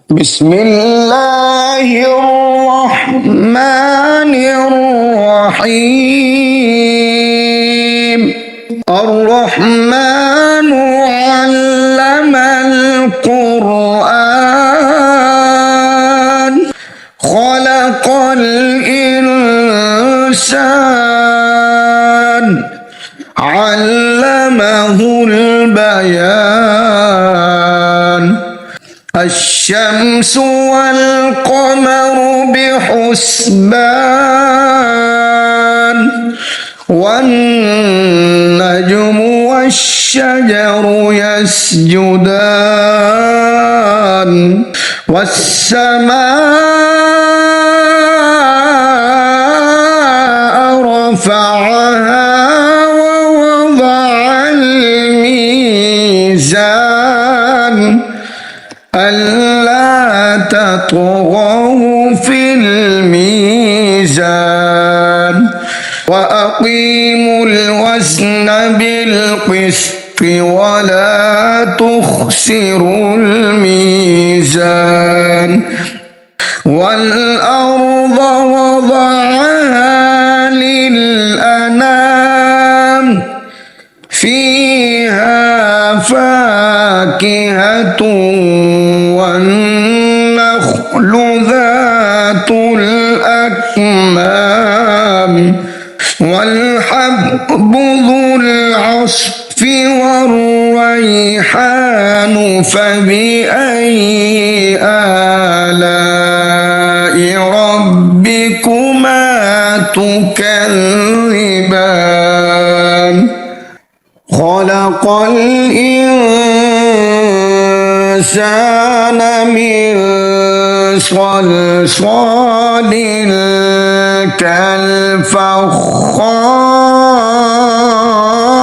بسم الله الرحمن الرحيم الرحمن علم القرآن خلق الإنسان علمه البيان الشمس والقمر بحسبان والنجم والشجر يسجدان والسماء رفعها ووضع الميزان ألا تطغوا في الميزان وأقيموا الوزن بالقسط ولا تخسروا الميزان والأرض وضعها للأنام فيها فاكهة والنخل ذات الأكمام والحب ذو العصف والريحان فبأي آلاء ربكما تكذبان خلق الإنسان من صلصال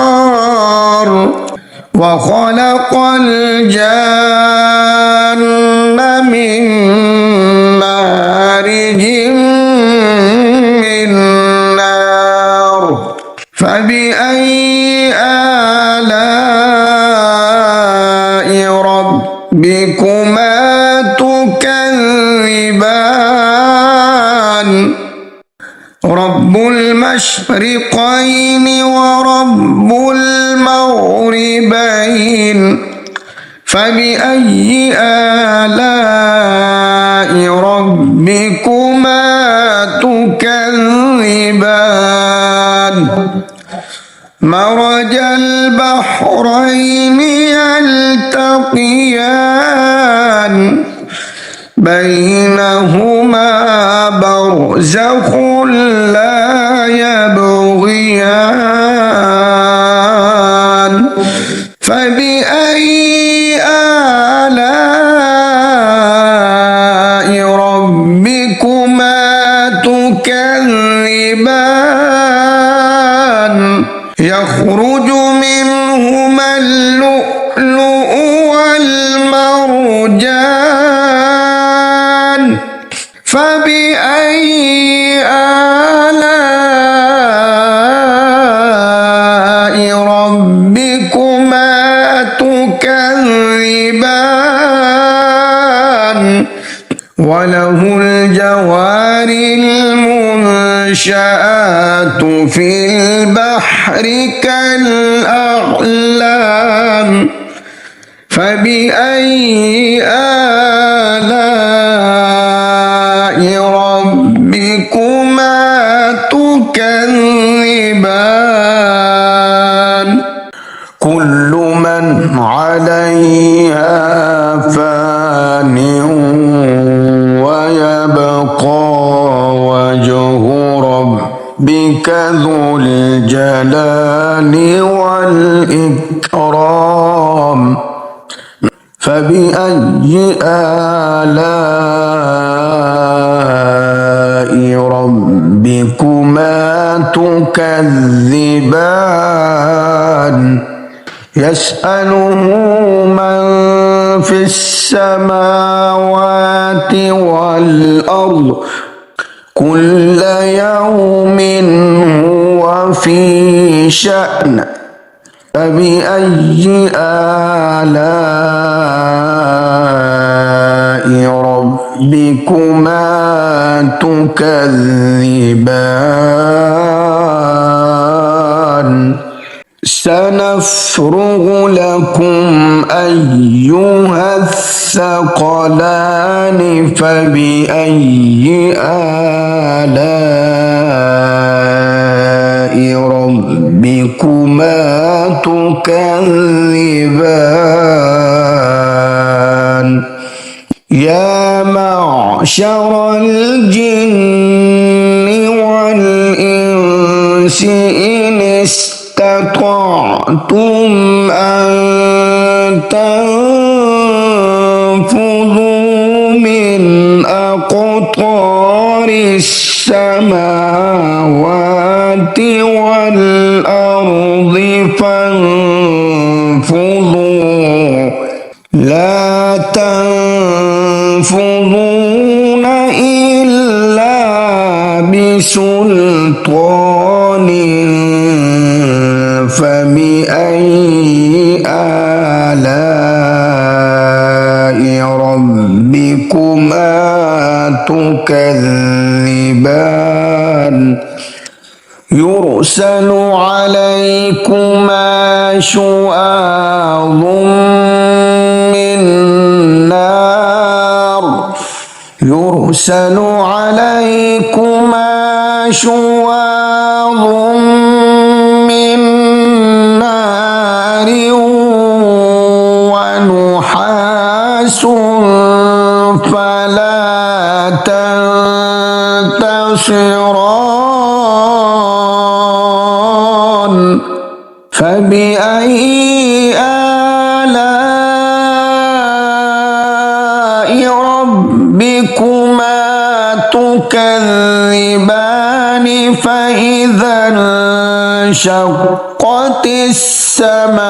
كالفخار وخلق الجن من مارج من نار فبأي آلاء ربكما تكذبان رب المشرقين ورب المغربين فبأي آلاء ربكما تكذبان مرج البحرين يلتقيان بينهما برزخ لا يبغيان فبأي آلاء ربكما تكذبان يخرج منهما اللؤلؤ والمرجان فبأي آلاء ربكما تكذبان وله الجوار المنشآت في البحر كالأعلام فبأي آلاء ربكما تكذبان كل من عليها فان ويبقى وجه ربك ذو الجلال والإكرام فبأي آلاء ربكما تكذبان يسأله من في السماوات والأرض كل يوم هو في شأن فبأي آلاء ربكما تكذبان سنفرغ لكم أيها الثقلان فبأي آلاء ربكما تكذبان يا معشر الجن والإنس إن استطعتم أن تنفذوا من أقطار السماوات والأرض فانفذوا لا تنفذون إلا بسلطان فبأي آلاء ربكما تكذبان يرسل عليكما شواظ من نار يرسل عليكما شواظ من نار ونحاس فلا تنتصران فبأي آلاء ربكما تكذبان فإذا انشقت السماء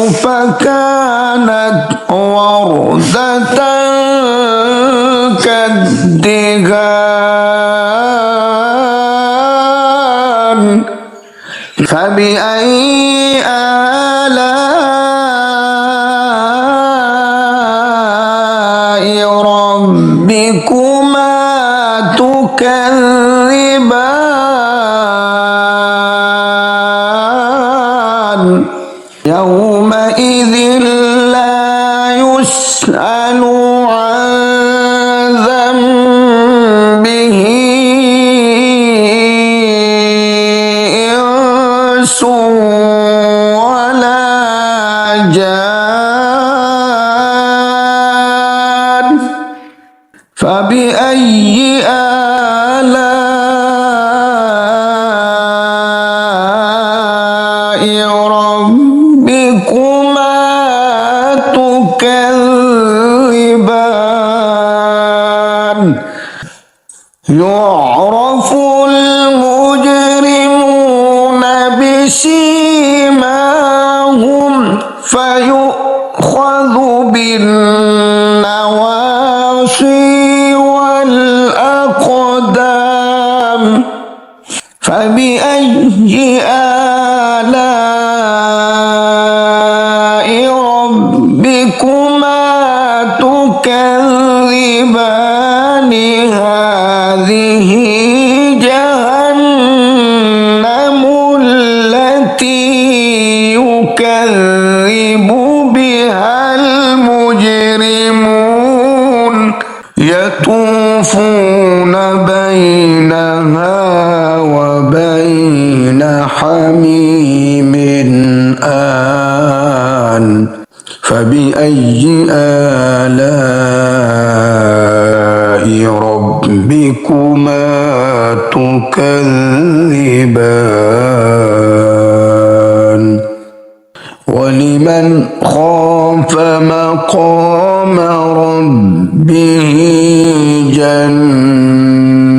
فكانت وردة كالدهان فبأي آلاء ربكما تكذبان يومئذ لا يسأل عن ذنبه إنس ولا جان فبأي آلاء ربكما تكذبان يعرف المجرمون بسيماهم فيؤخذ بالنواصي والأقدام فبأي آلاء ربكما تكذبان هذه جهنم التي يكذب بها المجرمون يطوفون بينها وبين حميم آن فبأي آلاء ربكما تكذبان ولمن خاف مقام ربه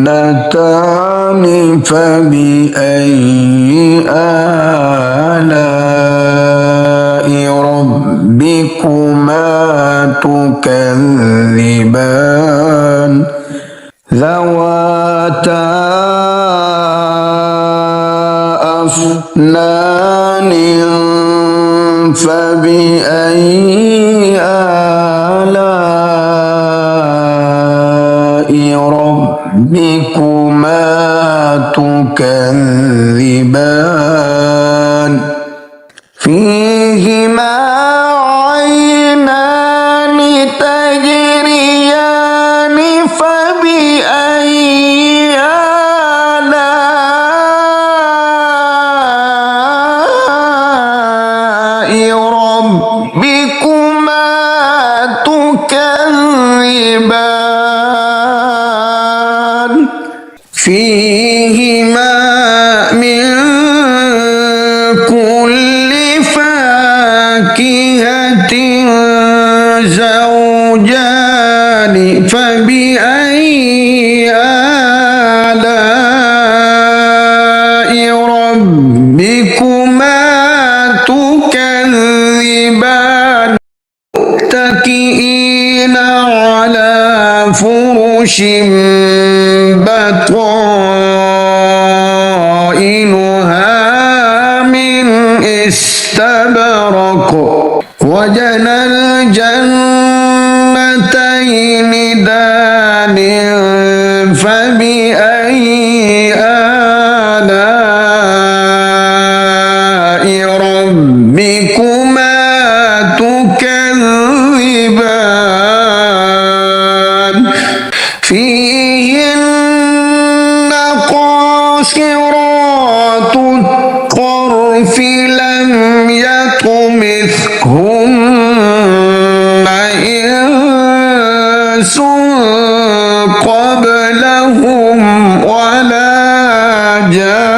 جنتان فبأي آلاء ربكما تكذبان ذواتا أفنان فبأي تكذبان فيهما عينان تجريان فبأي آلاء ربكما تكذبان فيهما من كل فاكهة زوجان فبأي آلاء ربكما تكذبان متكئين على فرش بطائنها من استبرق وجنى الجنتين دان فبأي آلاء ربكما تكذبان فيهن قاصرات الطرف لم يطمثهن إنس قبلهم ولا جان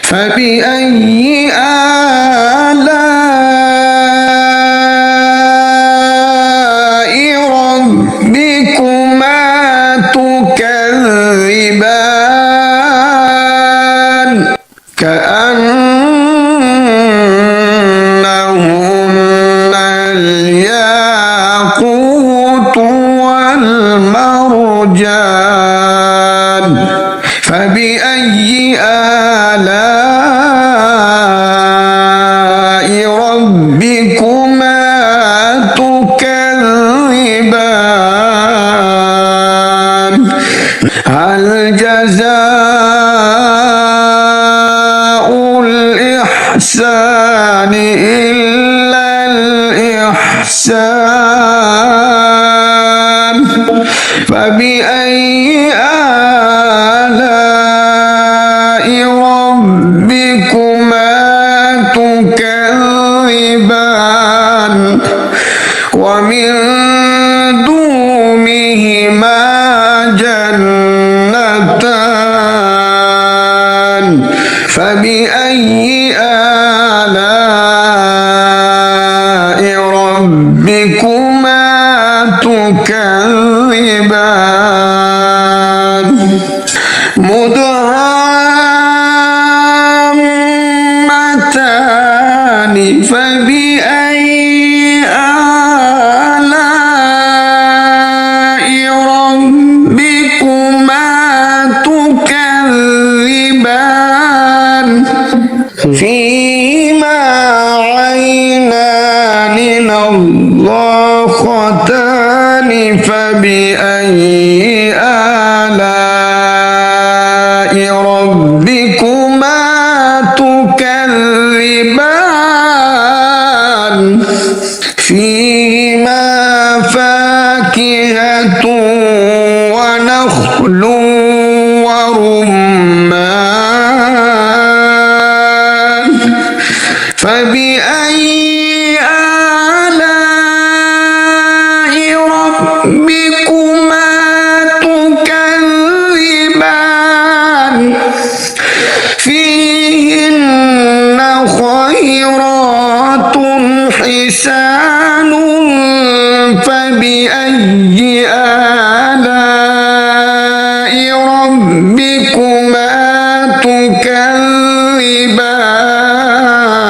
فبأي آلاء ربكما تكذبان كأنهن الياقوت والمرجان فبأي آلاء ربكما تكذبان هل جزاء الإحسان إلا الإحسان فبأي آلاء ربكما تكذبان ومن دونهما جنتان فبأي آلاء ربكما تكذبان مدهامتان فبأي آلاء ربكما تكذبان فيهما عينان نضاختان فبأي آلاء ربكما تكذبان فيهما فاكهة ونخل ورمان فبأي آلاء ربكما تكذبان فيهن خيرات حسان فبأي آلاء ربكما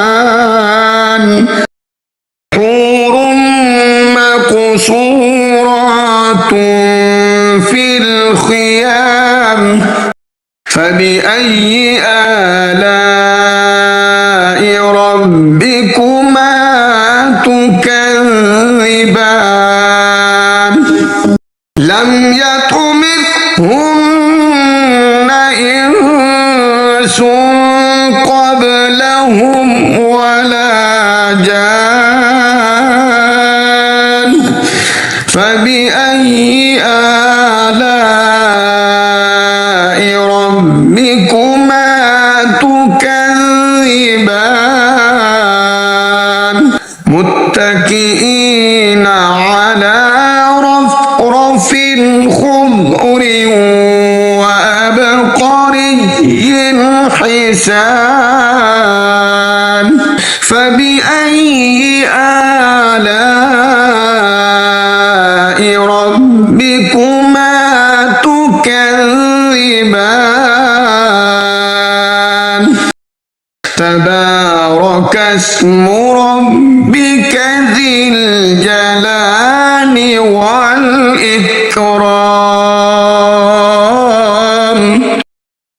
تكذبان حور مقصورات في الخيام فبأي آلاء ربكما تكذبان لم يطمثهن جان فبأي آلاء ربكما تكذبان متكئين على رفرف خضر وأبقري حسان فبأي آلاء ربكما تكذبان تبارك اسم ربك ذي الجلال